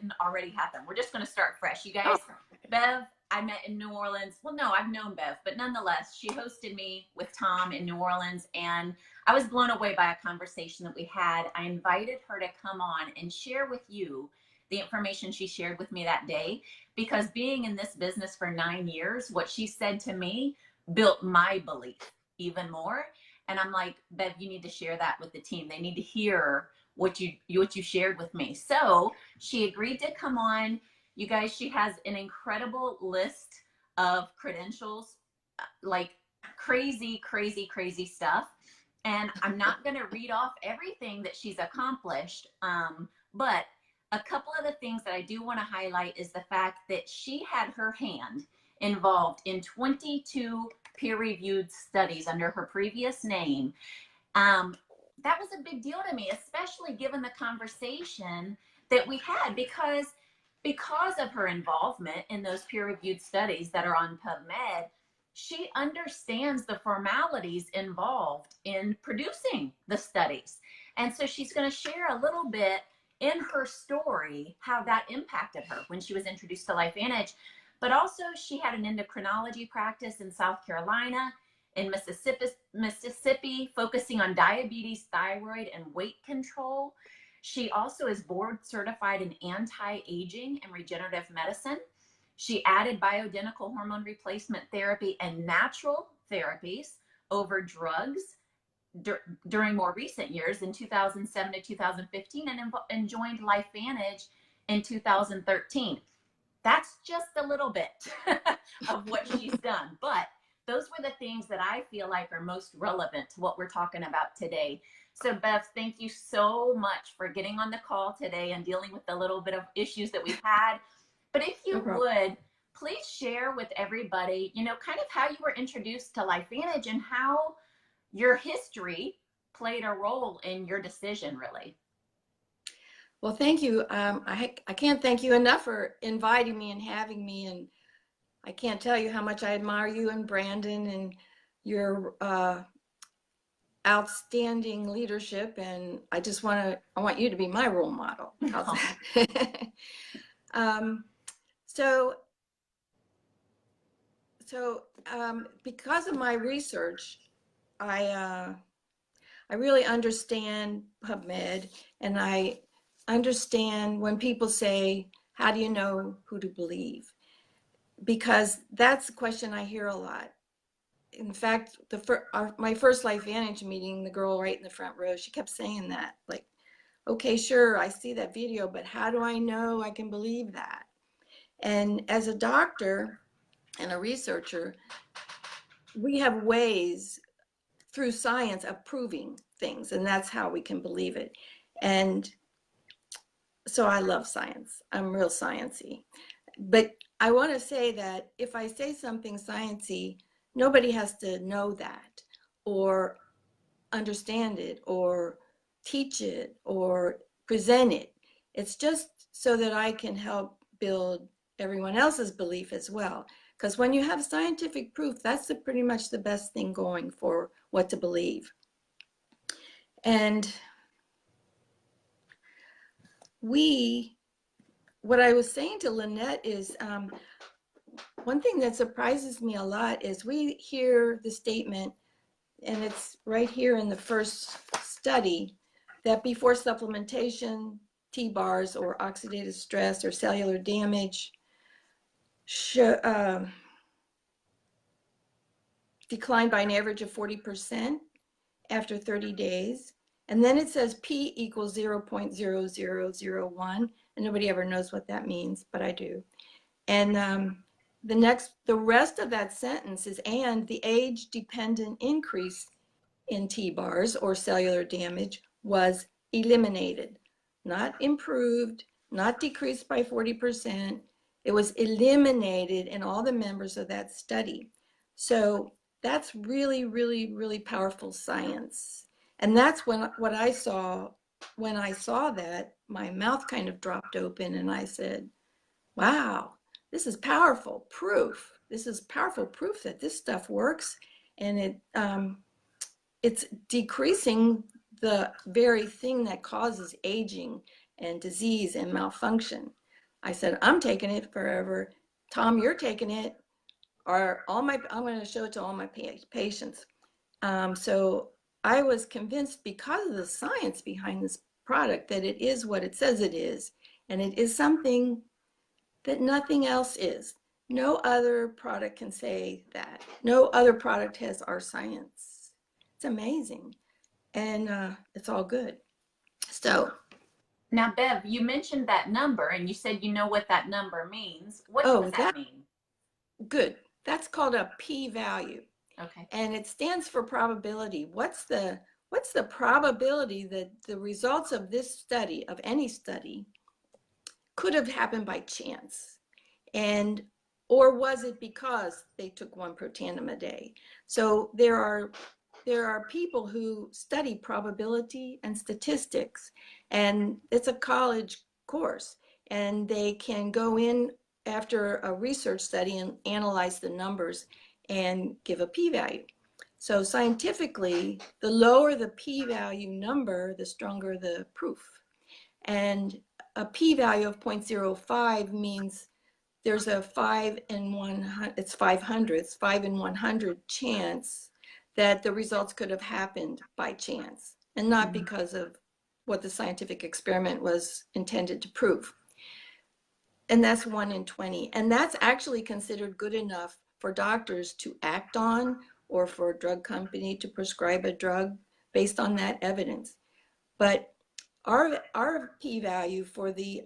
didn't already happen. We're just going to start fresh. You Oh, guys, Bev, I met in New Orleans. Well, no, I've known Bev, but nonetheless, she hosted me with Tom in New Orleans, and I was blown away by a conversation that we had. I invited her to come on and share with you the information she shared with me that day, because being in this business for 9 years, what she said to me built my belief even more. And I'm like, Bev, you need to share that with the team. They need to hear what you shared with me. So she agreed to come on. You guys, she has an incredible list of credentials, like crazy, crazy, crazy stuff. And I'm not going to read off everything that she's accomplished, but a couple of the things that I do want to highlight is the fact that she had her hand involved in 22 peer-reviewed studies under her previous name. That was a big deal to me, especially given the conversation that we had, because of her involvement in those peer-reviewed studies that are on PubMed. She understands the formalities involved in producing the studies. And so she's going to share a little bit in her story how that impacted her when she was introduced to LifeVantage. But also, she had an endocrinology practice in South Carolina, in Mississippi, focusing on diabetes, thyroid, and weight control. She also is board certified in anti-aging and regenerative medicine. She added bioidentical hormone replacement therapy and natural therapies over drugs during more recent years in 2007 to 2015, and joined LifeVantage in 2013. That's just a little bit of what she's done. But those were the things that I feel like are most relevant to what we're talking about today. So Bev, thank you so much for getting on the call today and dealing with the little bit of issues that we've had. But if you would, please share with everybody, kind of how you were introduced to LifeVantage and how your history played a role in your decision, really. well, thank you. I can't thank you enough for inviting me and having me. And I can't tell you how much I admire you and Brandon and your outstanding leadership. And I want you to be my role model. Because of my research, I really understand PubMed, and I understand when people say, how do you know who to believe? Because that's a question I hear a lot. In fact, my first LifeVantage meeting, the girl right in the front row, she kept saying that, like, okay, sure, I see that video, but how do I know I can believe that? And as a doctor and a researcher, we have ways through science of proving things, and that's how we can believe it. And so I love science. I'm real sciencey. But I want to say that if I say something sciencey, nobody has to know that or understand it or teach it or present it. It's just so that I can help build everyone else's belief as well. Because when you have scientific proof, that's pretty much the best thing going for what to believe. And what I was saying to Lynette is, one thing that surprises me a lot is we hear the statement, and it's right here in the first study, that before supplementation, TBARS or oxidative stress or cellular damage declined by an average of 40% after 30 days. And then it says P equals 0.0001, and nobody ever knows what that means, but I do. And the rest of that sentence is, and the age-dependent increase in TBARS or cellular damage was eliminated, not improved, not decreased by 40%. It was eliminated in all the members of that study. So that's really, really, really powerful science. And that's what I saw when I saw that. My mouth kind of dropped open and I said, wow, this is powerful proof. This is powerful proof that this stuff works, and it's decreasing the very thing that causes aging and disease and malfunction. I said, I'm taking it forever. Tom, you're taking it. Or I'm going to show it to all my patients. So I was convinced because of the science behind this product that it is what it says it is. And it is something that nothing else is. No other product can say that. No other product has our science. It's amazing. And it's all good. So, Now, Bev, you mentioned that number and you said you know what that number means. What oh, does that mean? good. That's called a p-value. Okay. And it stands for probability. What's the probability that the results of this study, of any study, could have happened by chance? And or was it because they took one protandim a day? So there are people who study probability and statistics, and it's a college course, and they can go in after a research study and analyze the numbers and give a p-value. So scientifically, the lower the p-value number, the stronger the proof. And a p-value of 0.05 means there's a 5 in 100, it's 5/100, 5 in 100 chance that the results could have happened by chance and not because of what the scientific experiment was intended to prove. And that's 1 in 20. And that's actually considered good enough for doctors to act on or for a drug company to prescribe a drug based on that evidence. But our p-value for the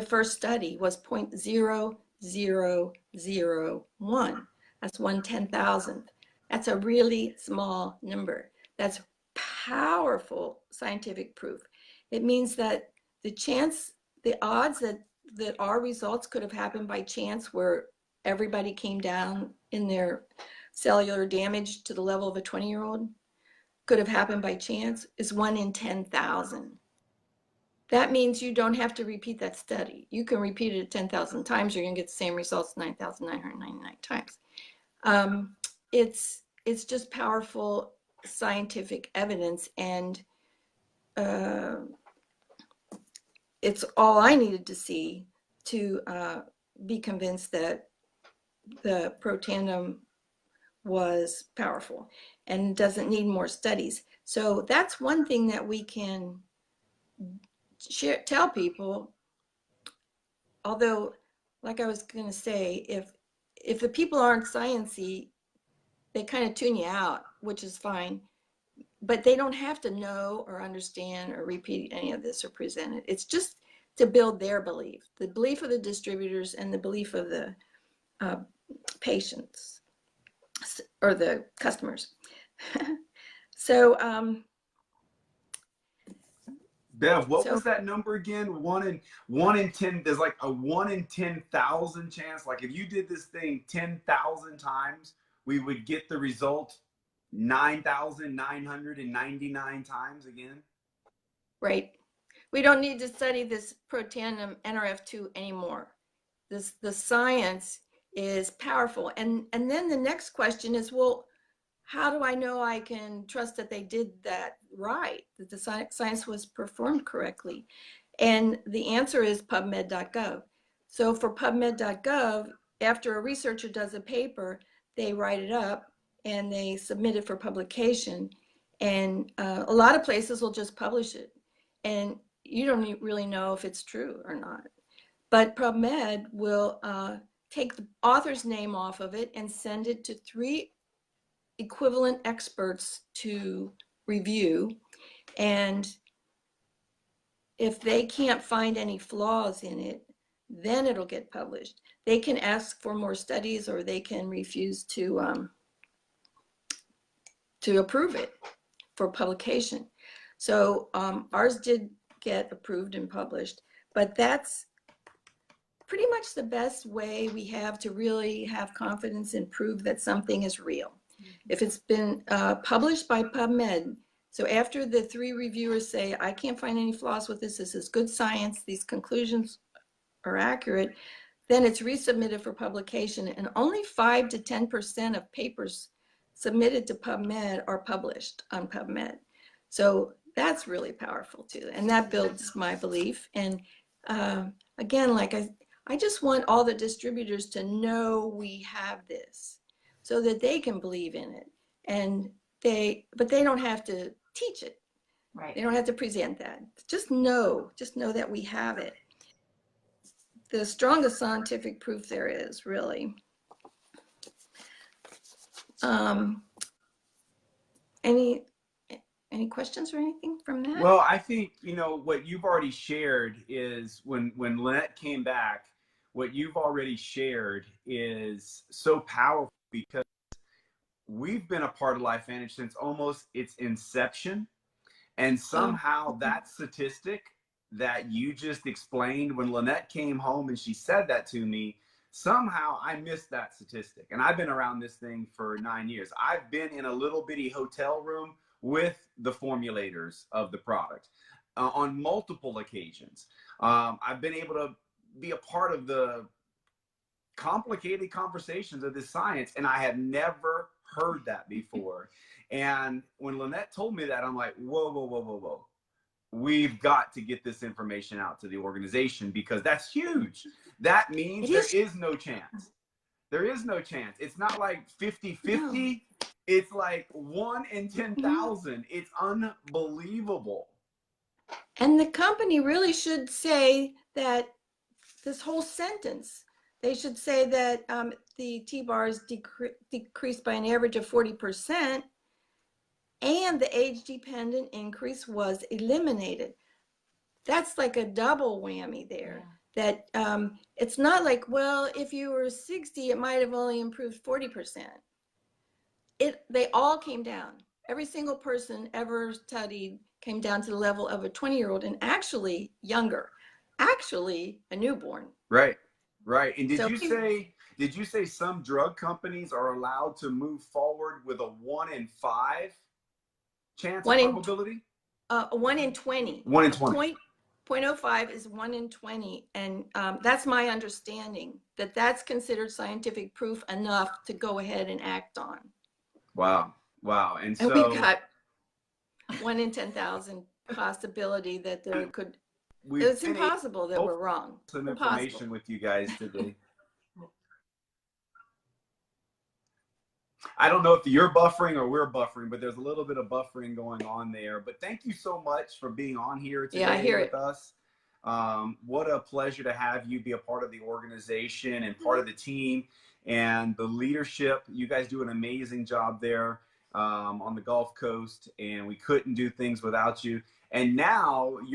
first study was 0.0001. That's 1/10,000th. That's a really small number. That's powerful scientific proof. It means that the odds that our results could have happened by chance, where everybody came down in their cellular damage to the level of a 20-year-old, could have happened by chance, is 1 in 10,000. That means you don't have to repeat that study. You can repeat it 10,000 times, you're going to get the same results 9,999 times. It's just powerful scientific evidence, and it's all I needed to see to be convinced that the Protandim was powerful and doesn't need more studies. So that's one thing that we can tell people. Although, like I was going to say, if the people aren't sciencey, they kind of tune you out, which is fine. But they don't have to know or understand or repeat any of this or present it. It's just to build their belief, the belief of the distributors and the belief of the patients or the customers. So, Bev, what was that number again? One in 10. There's like a 1 in 10,000 chance. Like if you did this thing 10,000 times, we would get the result 9,999 times again. Right. We don't need to study this Protandim Nrf2 anymore. The science is powerful. And then the next question is, well, how do I know I can trust that they did that right, that the science was performed correctly? And the answer is PubMed.gov. So for PubMed.gov, after a researcher does a paper, they write it up and they submit it for publication. And a lot of places will just publish it. And you don't really know if it's true or not. But PubMed will take the author's name off of it and send it to 3 equivalent experts to review. And if they can't find any flaws in it, then it'll get published. They can ask for more studies, or they can refuse to approve it for publication. So ours did get approved and published, but that's pretty much the best way we have to really have confidence and prove that something is real. If it's been published by PubMed, so after the 3 reviewers say, I can't find any flaws with this, this is good science, these conclusions are accurate, then it's resubmitted for publication, and only 5 to 10% of papers submitted to PubMed are published on PubMed. So that's really powerful too, and that builds my belief. And again, like I just want all the distributors to know we have this so that they can believe in it. And but they don't have to teach it. Right. They don't have to present that. Just know that we have it. The strongest scientific proof there is, really. Any questions or anything from that? Well, I think, you know, what you've already shared is when Lynette came back, what you've already shared is so powerful because we've been a part of LifeVantage since almost its inception. And somehow that statistic that you just explained, when Lynette came home and she said that to me, somehow I missed that statistic. And I've been around this thing for 9 years. I've been in a little bitty hotel room with the formulators of the product on multiple occasions. I've been able to be a part of the complicated conversations of this science, and I had never heard that before. And when Lynette told me that, I'm like, whoa, whoa, whoa, whoa, whoa. We've got to get this information out to the organization because that's huge. That means there is no chance. There is no chance. It's not like 50-50. No. It's like 1 in 10,000. It's unbelievable. And the company really should say that this whole sentence, they should say that the T-bars decreased by an average of 40%, and the age-dependent increase was eliminated. That's like a double whammy there. Yeah. That it's not like, well, if you were 60, it might have only improved 40%. They all came down. Every single person ever studied came down to the level of a 20-year-old, and actually younger, actually a newborn. Right, right. And did you say some drug companies are allowed to move forward with a 1 in 5 chance of probability? 1 in 20. 1 in 20. 0.05 is 1 in 20, and that's my understanding, that's considered scientific proof enough to go ahead and act on. Wow, wow. And so we've got 1 in 10,000 possibility that there could. It's impossible that we're wrong. Some information with you guys today. I don't know if you're buffering or we're buffering, but there's a little bit of buffering going on there. But thank you so much for being on here today with us. What a pleasure to have you be a part of the organization and part of the team and the leadership. You guys do an amazing job there on the Gulf Coast, and we couldn't do things without you. And now you're